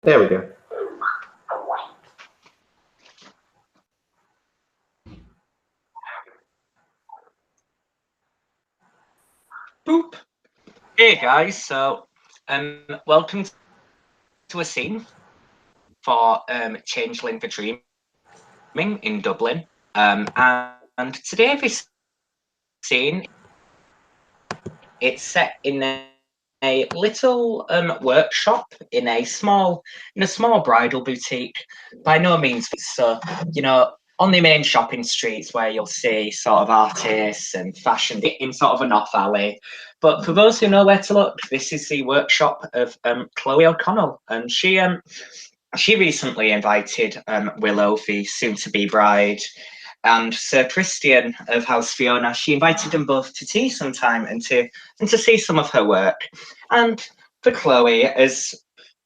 There we go. Boop. Hey guys, so welcome to a scene for Changeling the Dreaming in Dublin. And today this scene it's set in a little workshop in a small bridal boutique. By no means so, on the main shopping streets where you'll see sort of artists and fashion in sort of an off alley. But for those who know where to look, this is the workshop of Chloe O'Connell, and she recently invited Willow, the soon-to-be bride, and Sir Christian of House Fiona. She invited them both to tea sometime and to see some of her work. And for Chloe, as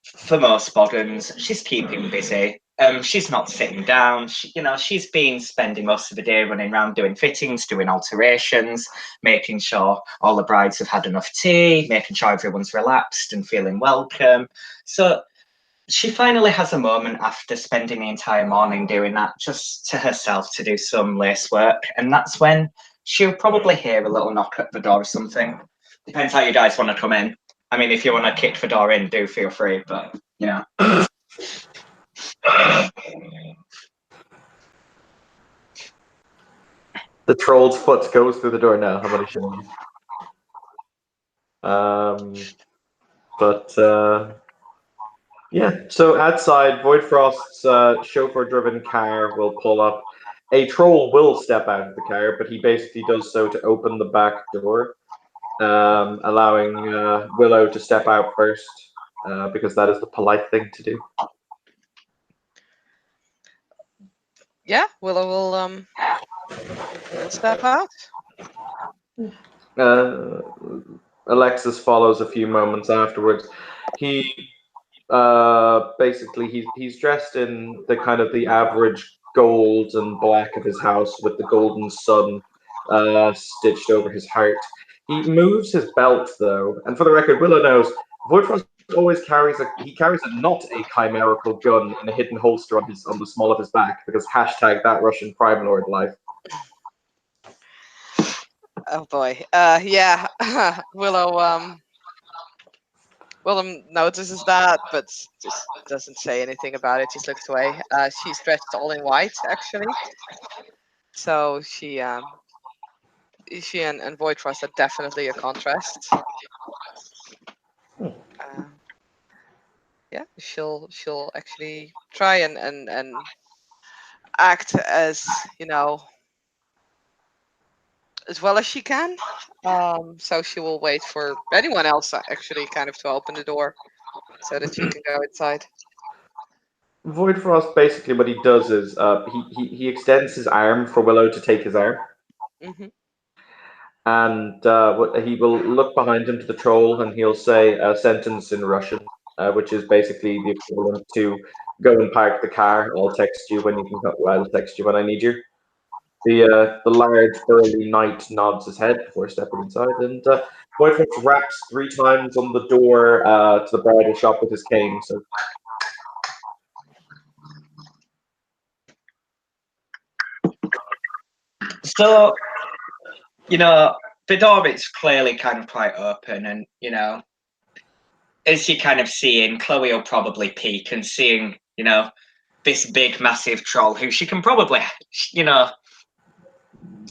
for most Boggans, she's keeping busy. She's not sitting down. She's been spending most of the day running around doing fittings, doing alterations, making sure all the brides have had enough tea, making sure everyone's relaxed and feeling welcome. So she finally has a moment after spending the entire morning doing that just to herself to do some lace work. And that's when she'll probably hear a little knock at the door or something. Depends how you guys want to come in. I mean, if you want to kick the door in, do feel free, but you know. The troll's foot goes through the door now. How many shillings? Yeah. So outside, Voidfrost's chauffeur-driven car will pull up. A troll will step out of the car, but he basically does so to open the back door, allowing Willow to step out first, because that is the polite thing to do. Yeah, Willow will step out. Alexis follows a few moments afterwards. He basically he's dressed in the kind of the average gold and black of his house with the golden sun stitched over his heart. He moves his belt though, and for the record, Willow knows Voidfrost always carries a not a chimerical gun in a hidden holster on the small of his back because hashtag that Russian crime lord life. Oh boy. Yeah. Willow notices that, but just doesn't say anything about it. Just looks away. She's dressed all in white, actually. So she and Voidfrost are definitely a contrast. Yeah, she'll actually try and act as as well as she can. So she will wait for anyone else actually kind of to open the door so that she can go inside. Voidfrost basically what he does is he extends his arm for Willow to take his arm. Mm-hmm. And he will look behind him to the troll and he'll say a sentence in Russian, which is basically the equivalent to "Go and park the car. I'll text you when you can. I'll text you when I need you." The large burly knight nods his head before stepping inside, and Boyfriend raps 3 times on the door to the bridal shop with his cane. So So, the door is clearly kind of quite open, and as you kind of seeing, Chloe will probably peek and seeing, this big, massive troll who she can probably,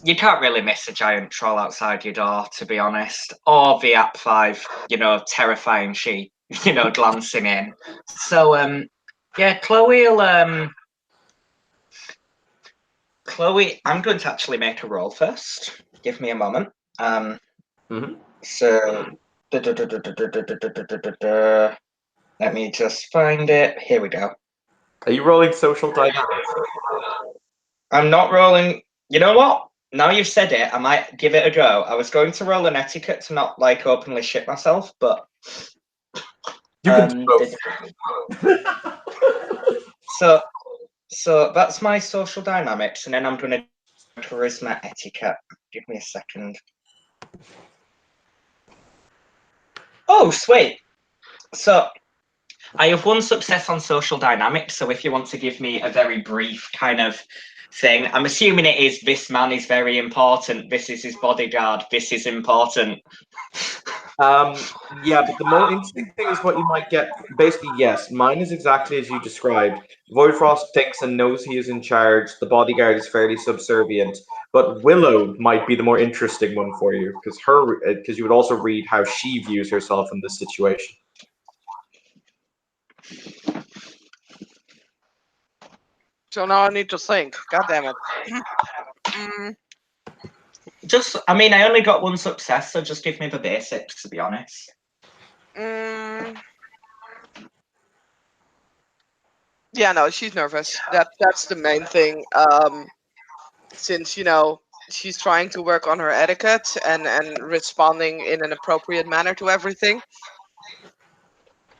you can't really miss a giant troll outside your door, to be honest. Or the App 5, terrifying sheep, glancing in. So, yeah, Chloe will, Chloe, I'm going to actually make a roll first. Give me a moment. So, let me just find it. Here we go. are you rolling social dynamics? I'm not rolling. You know what? Now you've said it, I might give it a go. I was going to roll an etiquette to not like openly shit myself, but You can do both. So that's my social dynamics, and then I'm going to charisma etiquette. Give me a second. Oh, sweet. So I have one success on social dynamics. So if you want to give me a very brief kind of thing, I'm assuming it is this man is very important. This is his bodyguard. This is important. Yeah, but the more interesting thing is what you might get. Basically, yes, mine is exactly as you described. Voidfrost thinks and knows he is in charge. The bodyguard is fairly subservient, but Willow might be the more interesting one for you because you would also read how she views herself in this situation. So now I need to think. God damn it. I mean, I only got one success, so just give me the basics, to be honest. Yeah, no, she's nervous. That's the main thing. Since she's trying to work on her etiquette and responding in an appropriate manner to everything.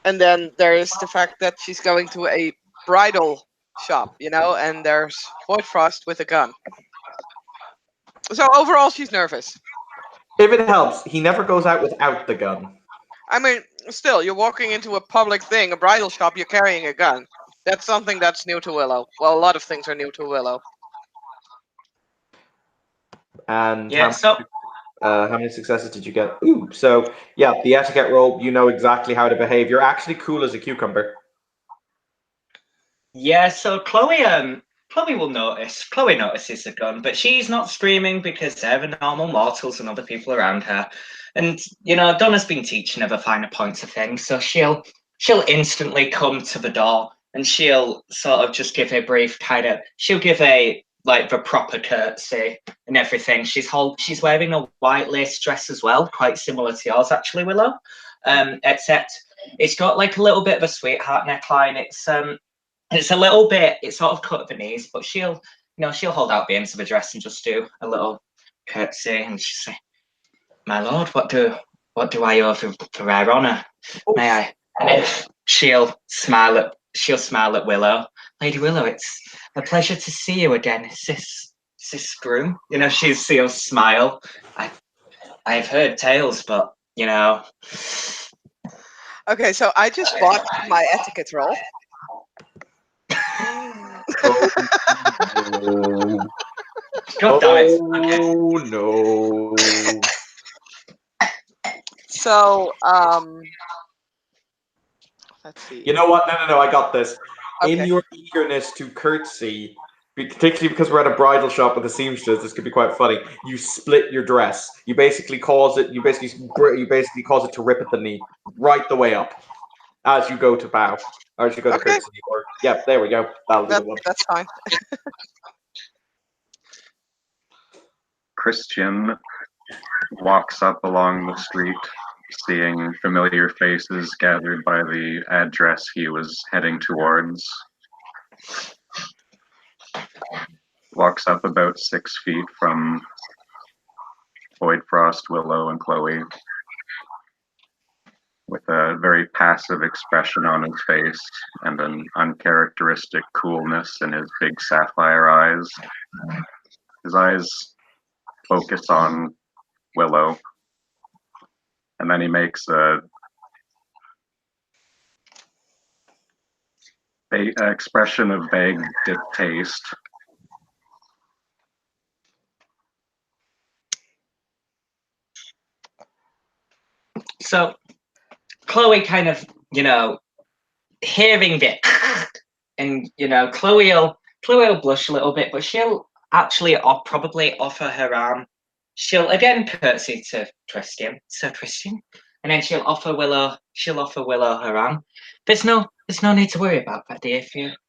And then there is the fact that she's going to a bridal shop, and there's Voidfrost with a gun. So overall, she's nervous. If it helps, he never goes out without the gun. I mean, still, you're walking into a public thing, a bridal shop, you're carrying a gun. That's something that's new to Willow. Well, a lot of things are new to Willow. And Yeah, how many successes did you get? Ooh, so yeah, the etiquette roll, you know exactly how to behave. You're actually cool as a cucumber. Yeah, so Chloe will notice. Chloe notices the gun, but she's not screaming because there are normal mortals and other people around her. And Donna's been teaching her the finer points of things, so she'll instantly come to the door and she'll sort of just give a brief she'll give a the proper curtsy and everything. She's wearing a white lace dress as well, quite similar to yours actually, Willow. Except it's got a little bit of a sweetheart neckline. It's a little bit, it's sort of cut at the knees, but she'll hold out the ends of the dress and just do a little curtsy and she'll say, "My lord, what do I owe for rare honour? May I?" And then she'll smile at Willow. "Lady Willow, it's a pleasure to see you again. Is this groom?" She'll smile. I've heard tales, but Okay, so I just bought my etiquette roll. God damn it. Oh no. So, let's see. You know what? No, I got this. Okay. In your eagerness to curtsy, particularly because we're at a bridal shop with a seamstress, this could be quite funny. You split your dress. You basically cause it to rip at the knee, right the way up, as you go to bow, or as you go to curtsy. Or there we go. That'll be the one. That's fine. Christian walks up along the street, seeing familiar faces gathered by the address he was heading towards. Walks up about 6 feet from Voidfrost, Willow, and Chloe, with a very passive expression on his face and an uncharacteristic coolness in his big sapphire eyes. His eyes focus on Willow, and then he makes a expression of vague distaste. So Chloe kind of, hearing it, and Chloe will blush a little bit, but she'll actually probably offer her arm. She'll again curtsy to Christian, Sir Christian, and then she'll offer Willow her arm. There's no need to worry about that, dear.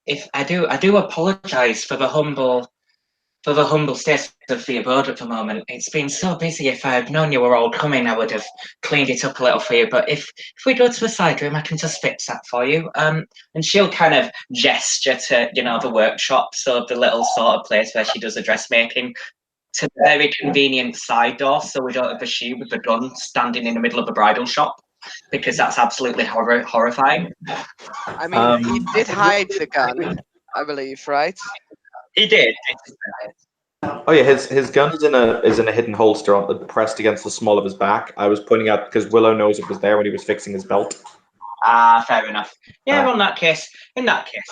If I do apologise for the humble state of the abode at the moment. It's been so busy. If I had known you were all coming, I would have cleaned it up a little for you. But if we go to the side room, I can just fix that for you. And she'll kind of gesture to, the workshop, so the little sort of place where she does the dressmaking, to the very convenient side door, so we don't have a she with the gun standing in the middle of the bridal shop, because that's absolutely horrifying. I mean, he did hide the gun, I believe, right? He did. Oh yeah, his gun is in a hidden holster pressed against the small of his back. I was pointing out because Willow knows it was there when he was fixing his belt. Ah, fair enough. Yeah, Ah. in that case,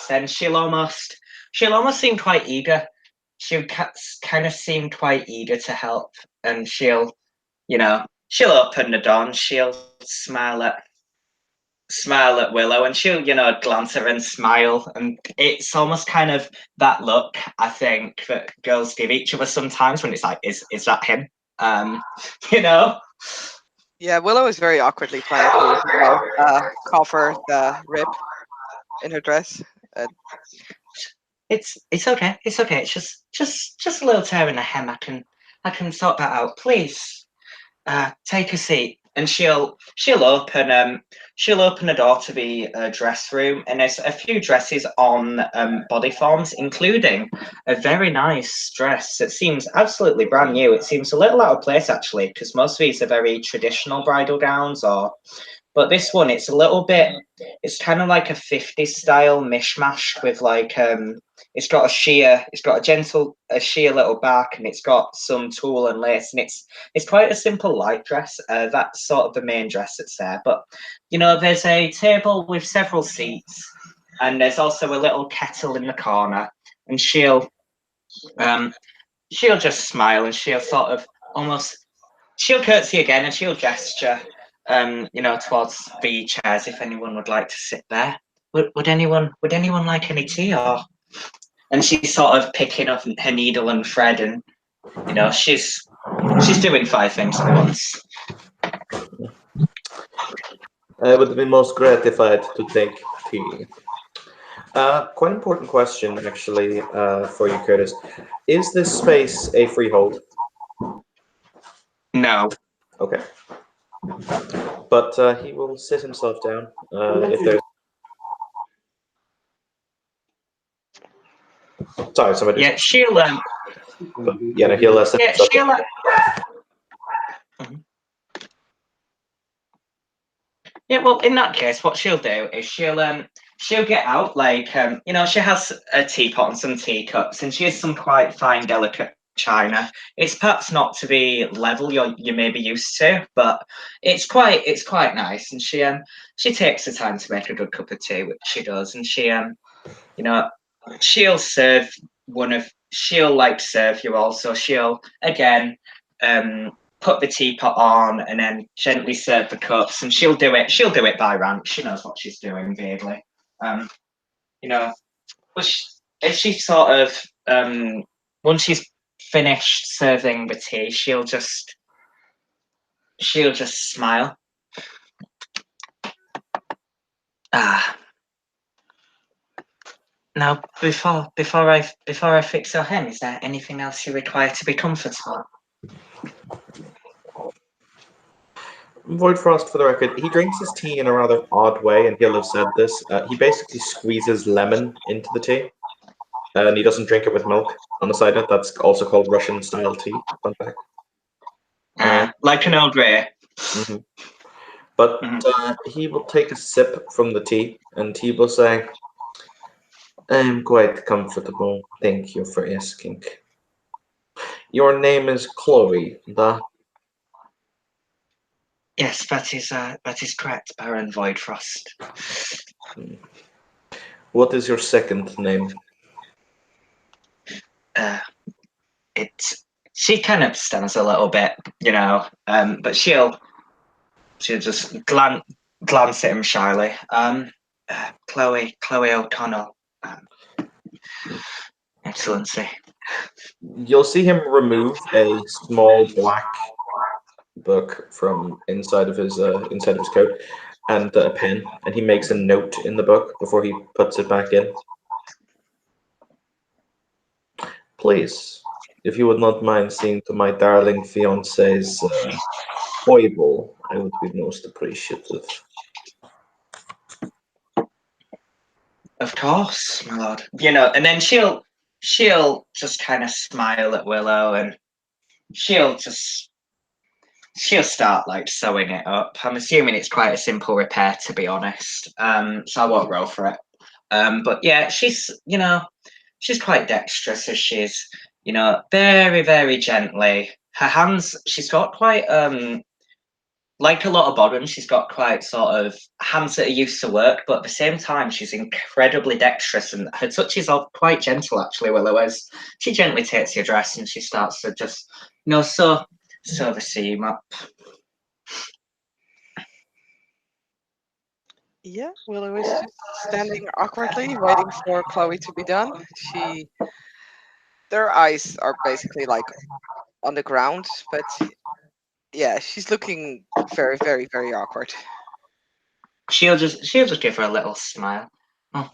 then she'll almost seem quite eager. She'll kind of seem quite eager to help, and she'll open the door and she'll smile at Willow, and she'll glance at her and smile, and it's almost kind of that look I think that girls give each other sometimes when it's like, is that him? You know. Yeah, Willow is very awkwardly trying to cover the rip in her dress. It's okay. It's okay. It's just a little tear in the hem. I can sort that out. Please, take a seat. And she'll open the door to the dress room, and there's a few dresses on body forms, including a very nice dress that seems absolutely brand new. It seems a little out of place actually, because most of these are very traditional bridal gowns, but this one, it's a little bit, it's kind of like a 50s style mishmash with like, it's got a sheer little back, and it's got some tulle and lace, and it's quite a simple light dress. That's sort of the main dress that's there. But, there's a table with several seats, and there's also a little kettle in the corner, and she'll just smile, and she'll sort of she'll curtsy again, and she'll gesture towards the chairs if anyone would like to sit there. Would anyone like any tea? And she's sort of picking up her needle and thread, and she's doing 5 things at once. I would be most gratified to take tea. Quite important question, actually, for you, Curtis. Is this space a freehold? No. Okay. But he will sit himself down if there's. Sorry, somebody. Yeah, she'll. Yeah, no, he'll sit himself down. Yeah, well, in that case, what she'll do is she'll get out, like, she has a teapot and some teacups, and she has some quite fine, delicate china. It's perhaps not to the level you may be used to, but it's quite nice. And she takes the time to make a good cup of tea, which she does, and she'll serve serve you all. So she'll again put the teapot on and then gently serve the cups, and she'll do it by rank. She knows what she's doing vaguely. But she sort of once she's finished serving the tea, she'll just smile. Now, before I fix your hem, is there anything else you require to be comfortable? Voidfrost, for the record, he drinks his tea in a rather odd way, and he'll have said this. He basically squeezes lemon into the tea, and he doesn't drink it with milk on the side of it. That's also called Russian-style tea. Fun fact. Like an Earl Grey. Mm-hmm. But he will take a sip from the tea, and he will say, "I am quite comfortable. Thank you for asking. Your name is Chloe, the..." Yes, that is correct, Baron Voidfrost. What is your second name? She kind of stands a little bit, but she'll just glance at him shyly. Chloe O'Connell, Excellency. You'll see him remove a small black book from inside of his coat and a pen, and he makes a note in the book before he puts it back in. Please, if you would not mind seeing to my darling fiance's foible, I would be most appreciative. Of course, my lord. And then she'll just kind of smile at Willow, and she'll start like sewing it up. I'm assuming it's quite a simple repair, to be honest. So I won't roll for it. But yeah, she's quite dexterous, as she's very, very gently. Her hands, she's got quite like a lot of Bodden, she's got quite sort of hands that are used to work, but at the same time, she's incredibly dexterous, and her touch is all quite gentle, actually, Willow, as she gently takes your dress and she starts to just, sew the seam up. Yeah, Willow is just standing awkwardly, waiting for Chloe to be done. Their eyes are basically like on the ground, but yeah, she's looking very, very, very awkward. She'll just give her a little smile. Oh,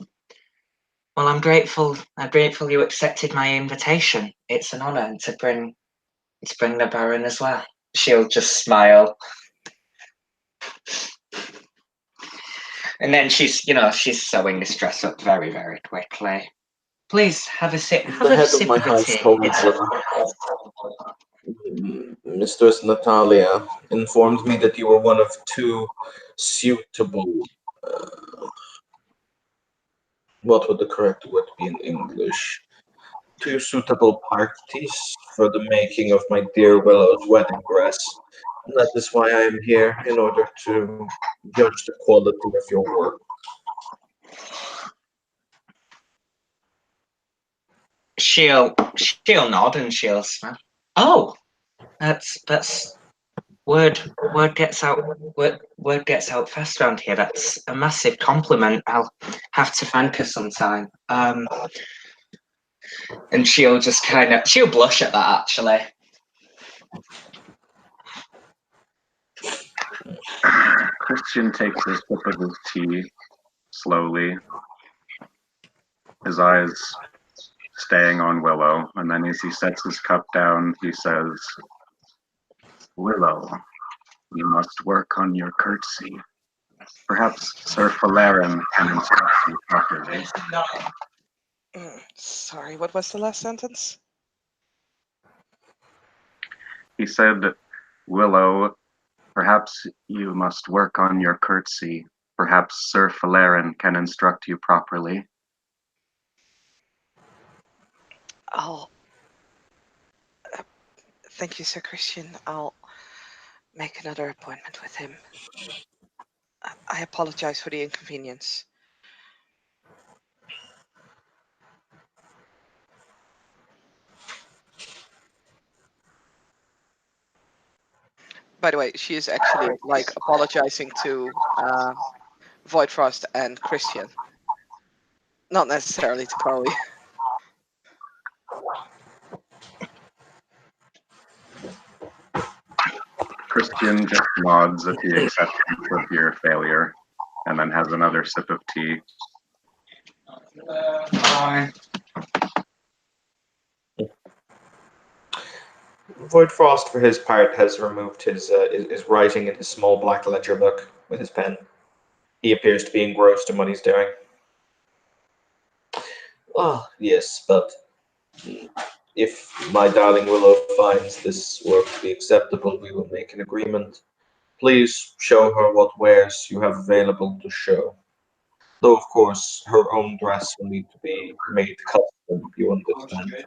well, I'm grateful. I'm grateful you accepted my invitation. It's an honor to bring the Baron as well. She'll just smile. And then she's sewing this dress up very, very quickly. Please have a sip. Have The a head of sip my of the tea. household, It's- Mistress Natalia, informed me that you were one of two suitable. What would the correct word be in English? Two suitable parties for the making of my dear Willow's wedding dress. And that is why I am here, in order to judge the quality of your work. She'll nod and she'll smile. Oh, that's word gets out word gets out fast around here. That's a massive compliment. I'll have to thank her sometime. And she'll blush at that, actually. Christian takes a sip of his tea slowly, his eyes staying on Willow, and then as he sets his cup down, he says, Willow, you must work on your curtsy. Perhaps Sir Falaren can instruct you properly. Sorry, what was the last sentence? He said, Willow, perhaps you must work on your curtsy. Perhaps Sir Falaren can instruct you properly. Thank you, Sir Christian. I'll make another appointment with him. I apologize for the inconvenience. By the way, she is actually like apologizing to Voidfrost and Christian, not necessarily to Chloe. Christian just nods at the acceptance of your failure and then has another sip of tea. Voidfrost, for his part, has removed his writing in his small black ledger book with his pen. He appears to be engrossed in what he's doing. Ah, yes, but if my darling Willow finds this work to be acceptable, we will make an agreement. Please show her what wares you have available to show. Though, of course, her own dress will need to be made custom, you understand.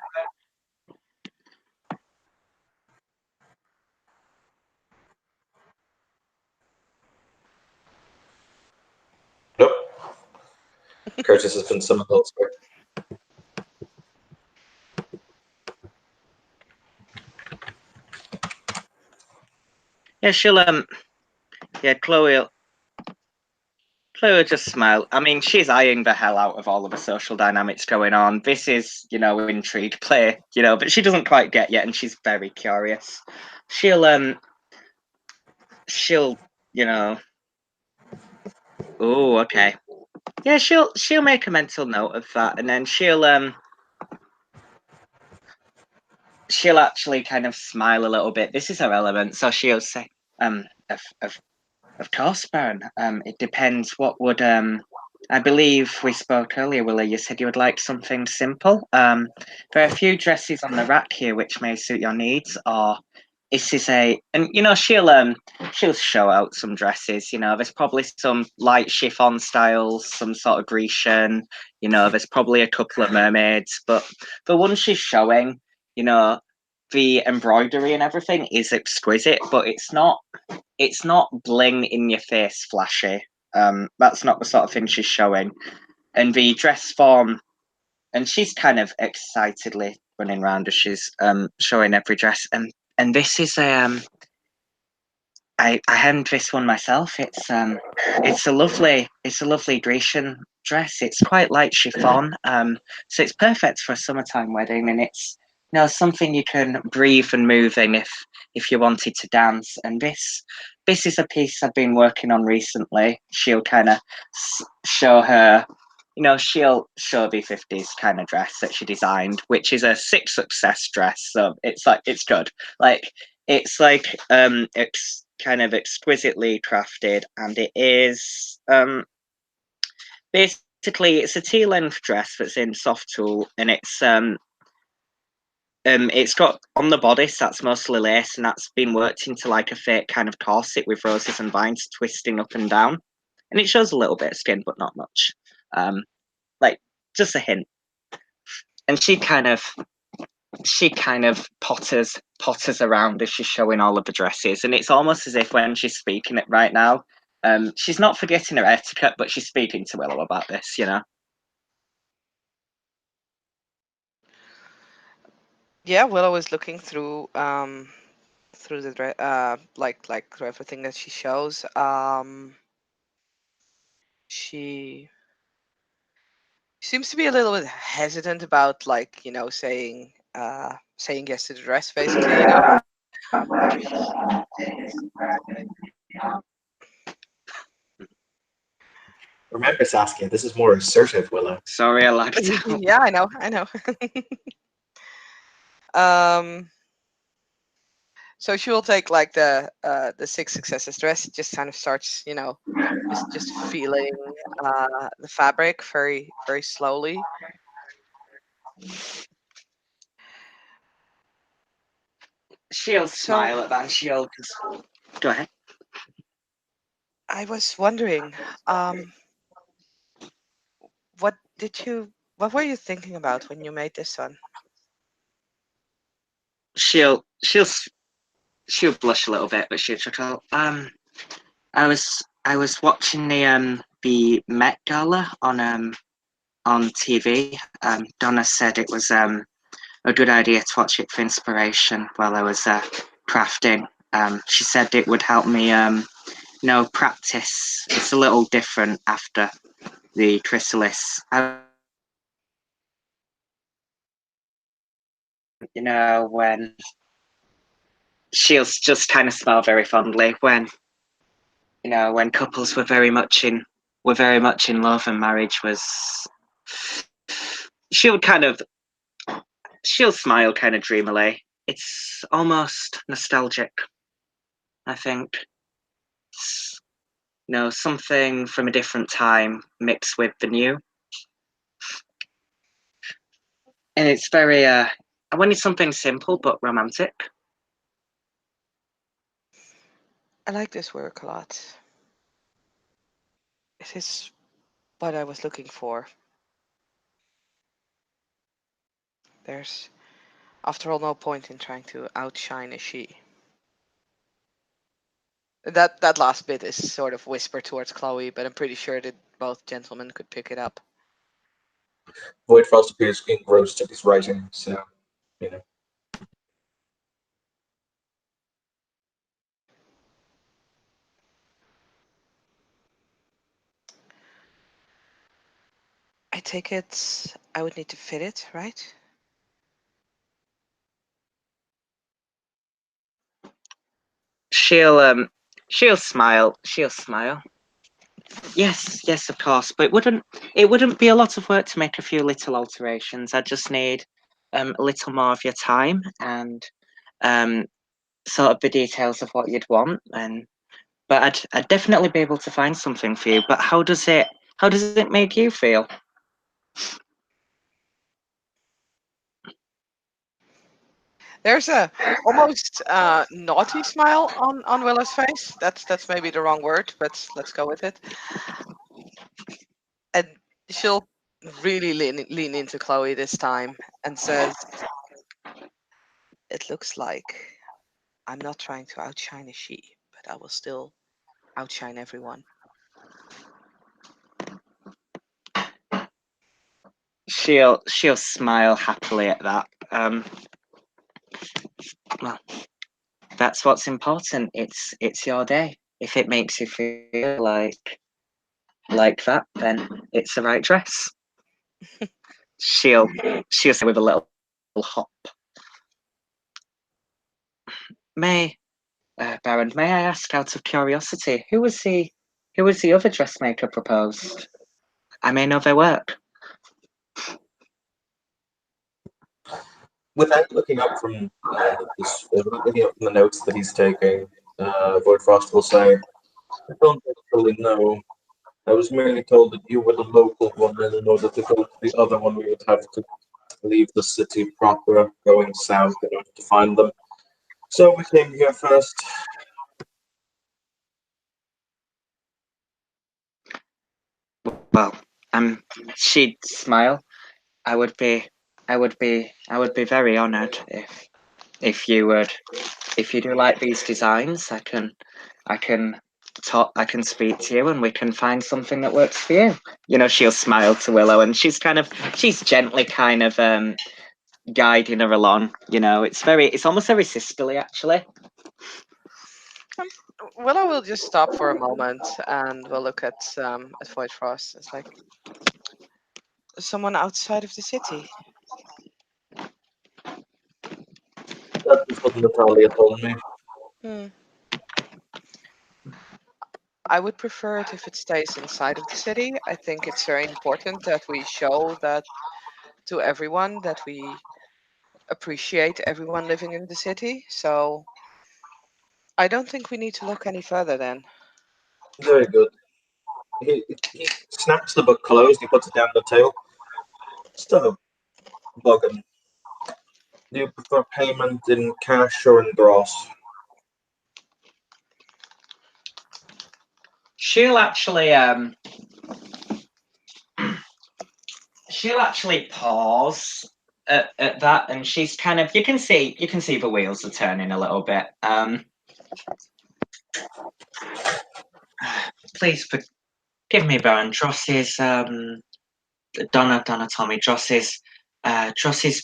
Nope. Curtis has been summoned elsewhere. Yeah, Chloe will just smile. I mean, she's eyeing the hell out of all of the social dynamics going on. This is, intrigue play, but she doesn't quite get yet, and she's very curious. She'll, oh, okay. Yeah, she'll make a mental note of that, and then she'll actually kind of smile a little bit. This is her element, so she'll say, of course, Baron. It depends. What would I believe we spoke earlier, Willow. You said you would like something simple. There are a few dresses on the rack here which may suit your needs. Or this is she'll show out some dresses. There's probably some light chiffon styles, some sort of Grecian. There's probably a couple of mermaids, but the ones she's showing, the embroidery and everything is exquisite, but it's not bling in your face flashy. That's not the sort of thing she's showing. And the dress form, and she's kind of excitedly running around as she's showing every dress. And this is I hemmed this one myself. It's a lovely Grecian dress. It's quite light chiffon. So it's perfect for a summertime wedding, and it's something you can breathe and move in if you wanted to dance. And this is a piece I've been working on recently. She'll kind of show her, she'll show the 50s kind of dress that she designed, which is a 6 success dress. So it's good. It's kind of exquisitely crafted, and it is basically it's a T-length dress that's in soft tulle, and it's got on the bodice that's mostly lace, and that's been worked into like a fake kind of corset with roses and vines twisting up and down, and it shows a little bit of skin but not much, like just a hint. And she kind of potters around as she's showing all of the dresses, and it's almost as if when she's speaking it right now, she's not forgetting her etiquette, but she's speaking to Willow about this, Yeah, Willow is looking through the like through everything that she shows. She seems to be a little bit hesitant about saying yes to the dress, basically. Remember, Saskia, this is more assertive, Willow. Sorry, I lagged out. Yeah, I know. So she will take like the 6 successes dress. It just kind of starts, just feeling the fabric very, very slowly. She'll smile at that, and she'll just go ahead. I was wondering, what were you thinking about when you made this one? She'll blush a little bit, but she'll chuckle. I was watching the Met Gala on TV. Donna said it was a good idea to watch it for inspiration while I was crafting. She said it would help me practice. It's a little different after the chrysalis. When she'll just kind of smile very fondly when couples were very much in love and marriage was. She'll smile kind of dreamily. It's almost nostalgic, I think. It's, something from a different time mixed with the new. And it's very, I wanted something simple but romantic. I like this work a lot. It is what I was looking for. There's, after all, no point in trying to outshine a she. That last bit is sort of whispered towards Chloe, but I'm pretty sure that both gentlemen could pick it up. Voidfrost appears engrossed in his writing, so, I take it I would need to fit it, right? She'll smile. She'll smile. Yes, of course. But it wouldn't be a lot of work to make a few little alterations. I just need a little more of your time and sort of the details of what you'd want. But I'd definitely be able to find something for you. But how does it make you feel? There's a almost naughty smile on Willow's face. That's maybe the wrong word, but let's go with it. And she'll really lean into Chloe this time and says, "It looks like I'm not trying to outshine a she, but I will still outshine everyone. She'll smile happily at that. Well, that's what's important. It's your day. If it makes you feel like that, then it's the right dress. She'll say with a little hop. Baron, may I ask out of curiosity, who was the other dressmaker proposed? I may know their work. Without looking up from without looking up from the notes that he's taking, Void Frost will say, "I don't actually know. I was merely told that you were the local one, and in order to go to the other one, we would have to leave the city proper, going south in order to find them. So we came here first." Well, she'd smile. I would be very honoured if you do like these designs. I can speak to you and we can find something that works for you. You know, she'll smile to Willow and she's gently kind of guiding her along. You know, it's almost very sisterly actually. Willow will just stop for a moment and we'll look at Void Frost. It's like someone outside of the city. That is what Natalia told me. I would prefer it if it stays inside of the city. I think it's very important that we show that to everyone that we appreciate everyone living in the city. So I don't think we need to look any further then. Very good. He snaps the book closed, he puts it down on the table. So, Bogan, do you prefer payment in cash or in gross? She'll actually pause at that, and she's kind of you can see the wheels are turning a little bit. Please forgive me, Baron. Dross's Donna Tommy Dross's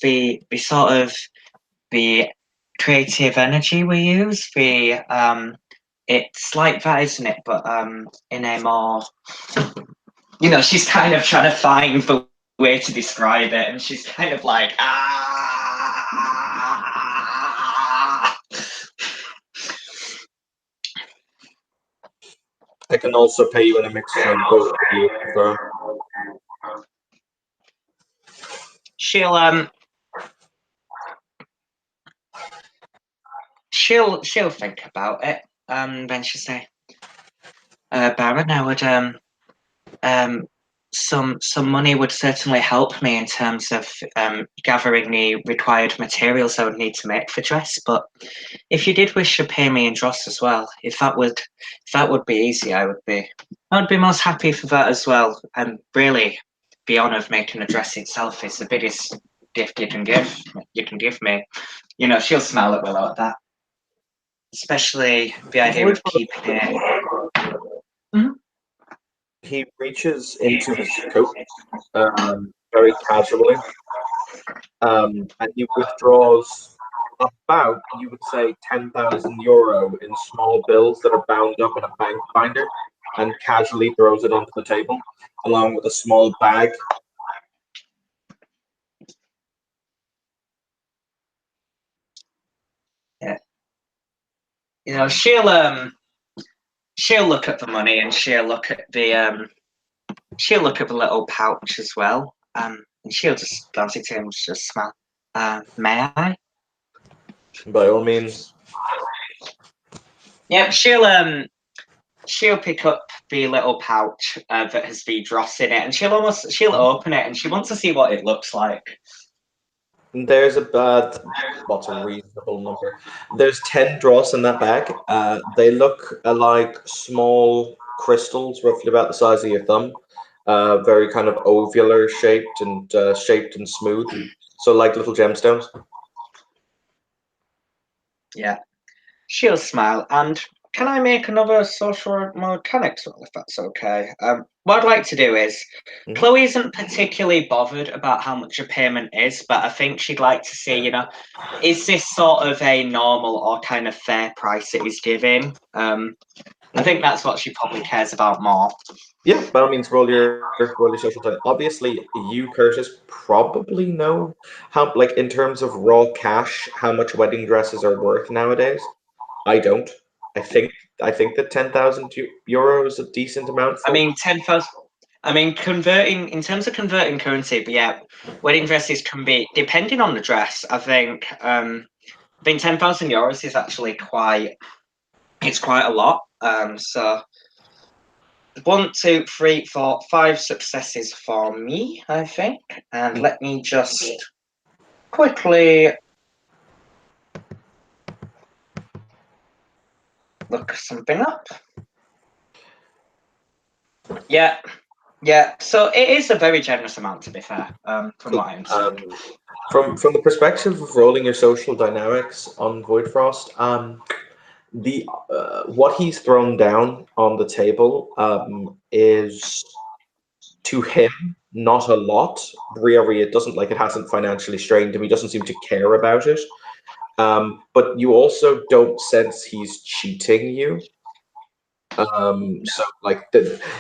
be sort of the creative energy we use. It's like that, isn't it? But in a more, you know, she's kind of trying to find the way to describe it, and she's kind of like I can also pay you in a mixture of both if you prefer. She'll think about it. Then she'll say, Baron, I would some money would certainly help me in terms of gathering the required materials I would need to make the dress. But if you did wish to pay me in dross as well, if that would be easy, I would be most happy for that as well. And really, the honour of making a dress itself is the biggest gift you can give me. You know, she'll smile at Willow at that. Especially the idea of keeping it. Mm-hmm. He reaches into his coat very casually, and he withdraws about, you would say, 10,000 euro in small bills that are bound up in a bank binder, and casually throws it onto the table, along with a small bag. Yeah. You know, she'll look at the money and she'll look at the little pouch as well. And she'll just glance at him and just smile. May I? By all means. Yeah, she'll pick up the little pouch that has the dross in it, and she'll open it, and she wants to see what it looks like. There's what's a reasonable number? There's 10 dross in that bag. They look like small crystals, roughly about the size of your thumb. Very kind of ovular shaped and smooth. So like little gemstones. Yeah. She'll smile. And can I make another social mechanics roll, if that's okay? What I'd like to do is, Mhm. Chloe isn't particularly bothered about how much a payment is, but I think she'd like to see, is this sort of a normal or kind of fair price that he's giving? I think that's what she probably cares about more. Yeah, by all means, roll your social time. Obviously, you, Curtis, probably know how, like, in terms of raw cash, how much wedding dresses are worth nowadays. I don't. I think that 10,000 euro is a decent amount. I mean, 10,000. I mean, converting in terms of converting currency, but yeah, wedding dresses can be depending on the dress. I think 10,000 euros is actually quite a lot. So 1, 2, 3, 4, 5 successes for me, I think. And let me just quickly look something up. Yeah. So it is a very generous amount, to be fair. From what I understand. From the perspective of rolling your social dynamics on Voidfrost, the what he's thrown down on the table is, to him, not a lot. Briary, it doesn't, like, it hasn't financially strained him. He doesn't seem to care about it. But you also don't sense he's cheating you. So, like,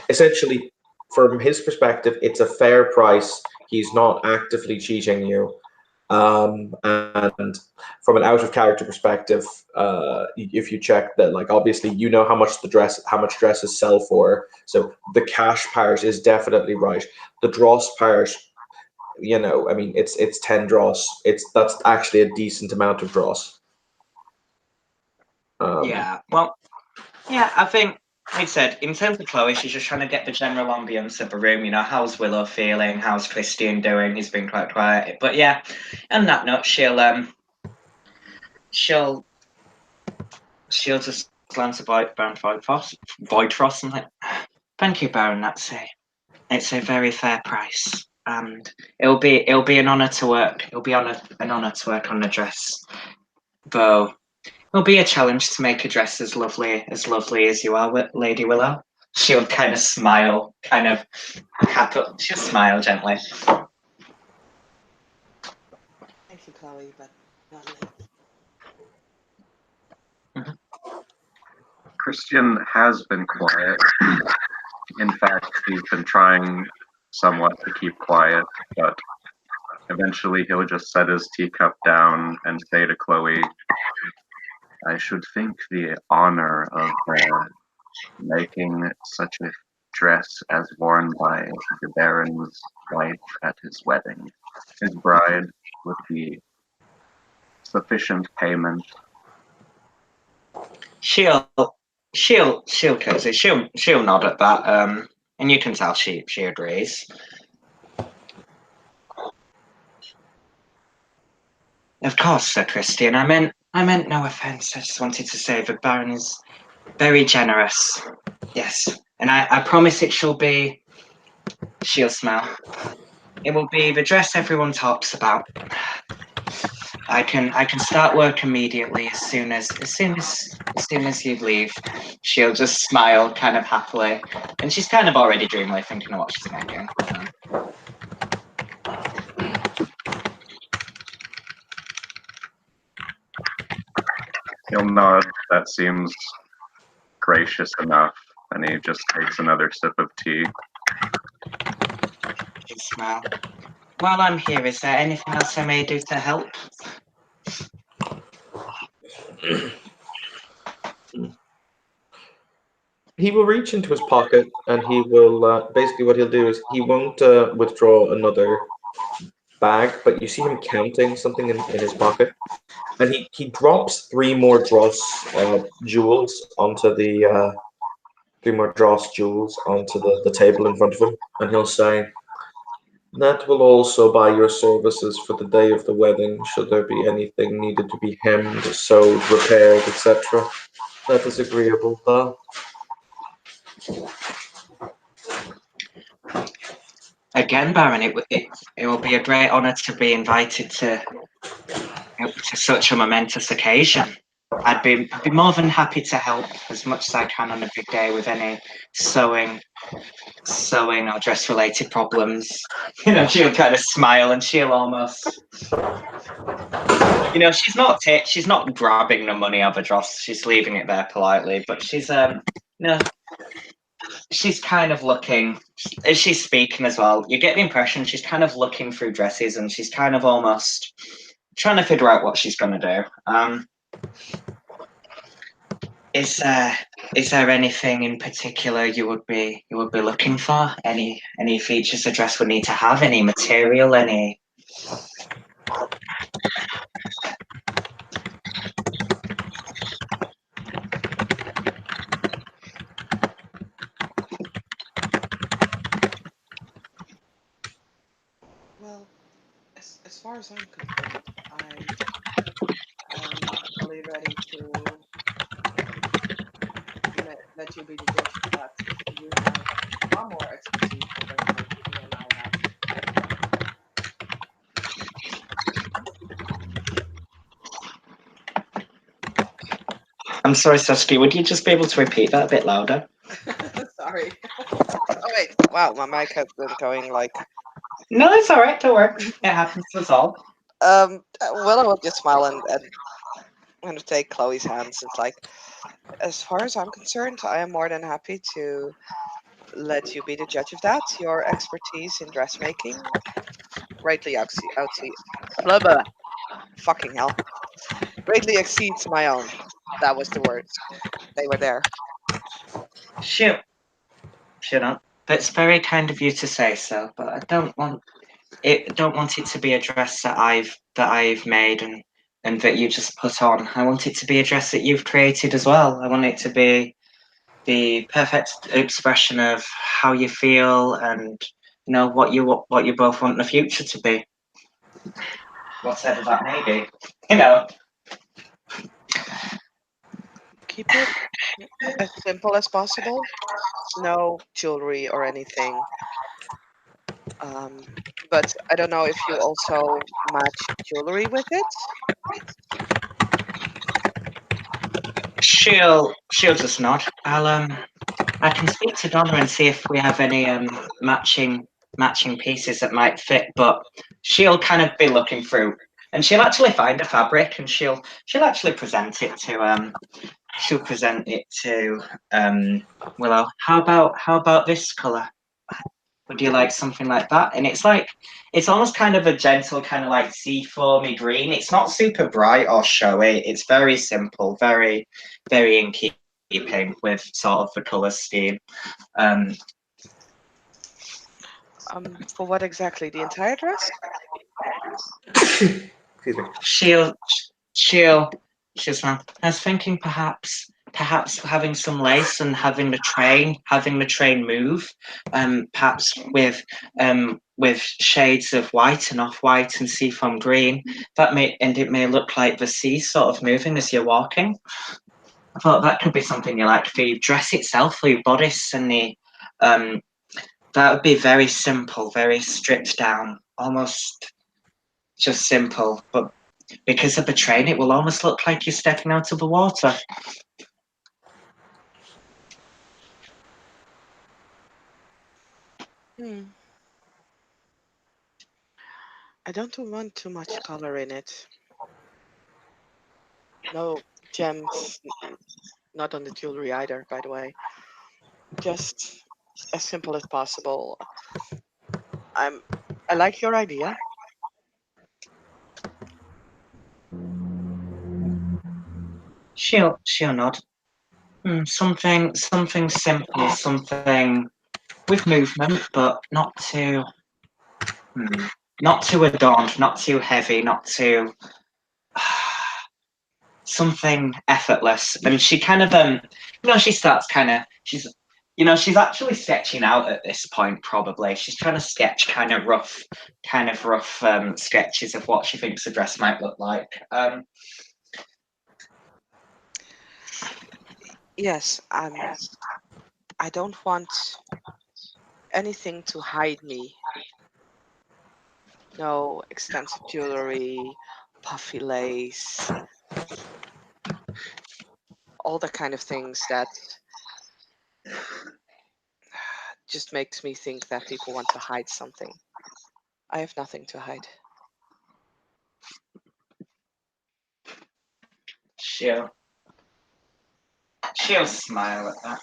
essentially, from his perspective, it's a fair price. He's not actively cheating you. And from an out of character perspective, if you check that, like, obviously you know how much dresses sell for, so the cash part is definitely right. The dross part, I mean, it's 10 dross. That's actually a decent amount of dross. Yeah. Well, yeah, I think, like I said, in terms of Chloe, she's just trying to get the general ambience of the room. How's Willow feeling? How's Christian doing? He's been quite quiet. But yeah, on that note, she'll just glance at Baron Voidfrost and like, thank you, Baron. It's a very fair price, and it'll be an honor to work. It'll be an honor to work on the dress, though. It'll be a challenge to make a dress as lovely as you are, Lady Willow. She'll kind of smile, she'll smile gently. Thank you, Chloe, but not late. Christian has been quiet. In fact, he's been trying somewhat to keep quiet, but eventually he'll just set his teacup down and say to Chloe, I should think the honor of making such a dress as worn by the Baron's wife at his wedding, his bride, would be sufficient payment. She'll cozy. She'll nod at that. And you can tell she agrees. Of course, Sir Christian. I meant no offence. I just wanted to say the Baron is very generous. Yes, and I promise she'll smile. It will be the dress everyone talks about. I can start work immediately as soon as you leave. She'll just smile kind of happily, and she's kind of already dreamily thinking of what she's making. He'll nod. That seems gracious enough, and he just takes another sip of tea. Smile. While I'm here, is there anything else I may do to help? He will reach into his pocket and he will, basically what he'll do is he won't withdraw another bag, but you see him counting something in his pocket, and he drops 3 more dross jewels onto the 3 more dross jewels onto the table in front of him, and he'll say, that will also buy your services for the day of the wedding, should there be anything needed to be hemmed, sewed, repaired, etc. That is agreeable, though. Again, Baron, it will be a great honour to be invited to such a momentous occasion. I'd be more than happy to help as much as I can on a big day with any sewing or dress related problems. You know, she'll kind of smile and she'll almost, you know, she's not grabbing the money out of a dross. She's leaving it there politely, but she's you know, she's kind of looking as she's speaking as well. You get the impression she's kind of looking through dresses and she's kind of almost trying to figure out what she's going to do. Is there anything in particular you would be looking for? Any features a dress would need to have? Any material? Any? Well, as far as I'm concerned, I am fully ready to let you be the judge of that. You have far more expertise in dressmaking than I have. I'm sorry, Saskia. Would you just be able to repeat that a bit louder? Sorry. Oh wait, wow, my mic has been going like. No, it's all right. Don't worry. It happens to us all. Well, I will just smile and kind of take Chloe's hands. It's like, as far as I'm concerned, I am more than happy to let you be the judge of that. Your expertise in dressmaking greatly blah, blah, fucking hell, greatly exceeds my own. That was the words. They were there. Sure. That's very kind of you to say so, but I don't want it to be a dress that I've made and that you just put on. I want it to be a dress that you've created as well. I want it to be the perfect expression of how you feel and you know what you both want the future to be. Whatever that may be. You know. Keep it as simple as possible. No jewelry or anything. But I don't know if you also match jewelry with it. She'll just nod. I can speak to Donna and see if we have any matching pieces that might fit, but she'll kind of be looking through and she'll actually find a fabric and she'll actually present it to Willow. How about this colour? Would you like something like that? And it's almost kind of a gentle kind of like seafoamy green. It's not super bright or showy. It's very simple, very, very in keeping with sort of the colour scheme. For what exactly? The entire dress? Excuse me. She'll I was thinking perhaps having some lace and having the train move, perhaps with shades of white and off-white and seafoam green. It may look like the sea sort of moving as you're walking. I thought that could be something you like for your dress itself, for your bodice and the that would be very simple, very stripped down, almost just simple, but because of the train, it will almost look like you're stepping out of the water. I don't want too much color in it. No gems, not on the jewelry either, by the way. Just as simple as possible. I like your idea. She'll nod. Something simple, something with movement, but not too adorned, not too heavy, not too something effortless. And she kind of she starts kind of she's actually sketching out at this point. Probably she's trying to sketch kind of rough sketches of what she thinks the dress might look like. Yes, I don't want anything to hide me. No extensive jewelry, puffy lace. all the kind of things that just makes me think that people want to hide something. I have nothing to hide. She'll smile at that.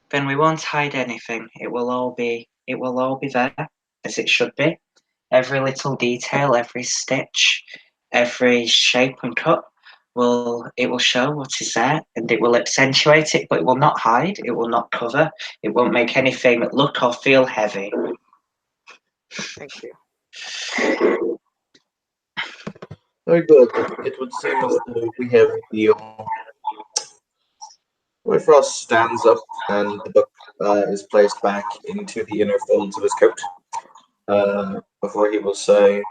Then we won't hide anything. It will all be there as it should be. Every little detail, every stitch, every shape and cut will show what is there, and it will accentuate it, but it will not hide, it will not cover, it won't make anything look or feel heavy. Thank you. Very good. It would seem as though we have a deal. Royfrost stands up and the book is placed back into the inner folds of his coat before he will say,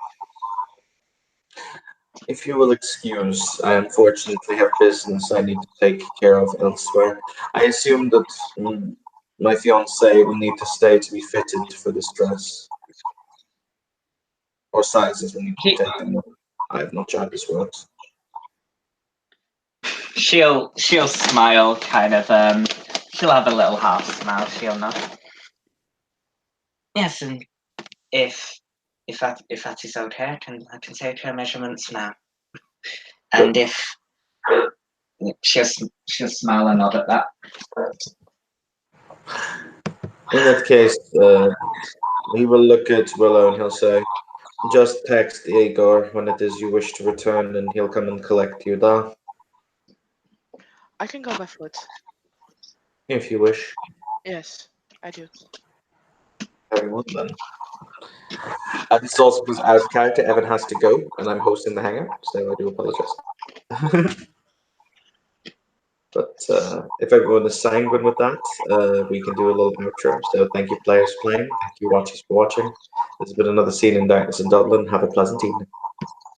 "If you will excuse, I unfortunately have business I need to take care of elsewhere. I assume that my fiancée will need to stay to be fitted for this dress. Or sizes will need to be taken. I have not tried this works." She'll smile, kind of. She'll have a little half smile. She'll know. Yes, and if that is okay, I can take her measurements now. And if she'll smile and nod at that. In that case, he will look at Willow and he'll say, "Just text Igor when it is you wish to return, and he'll come and collect you, da, I can go by foot. if you wish." Yes, I do. Very well then. This also goes out of character. Evan has to go, and I'm hosting the hangout, so I do apologize. But if everyone is sanguine with that, we can do a little outro. So thank you, players, for playing. Thank you, watchers, for watching. This has been another Scene in Darkness in Dublin. Have a pleasant evening.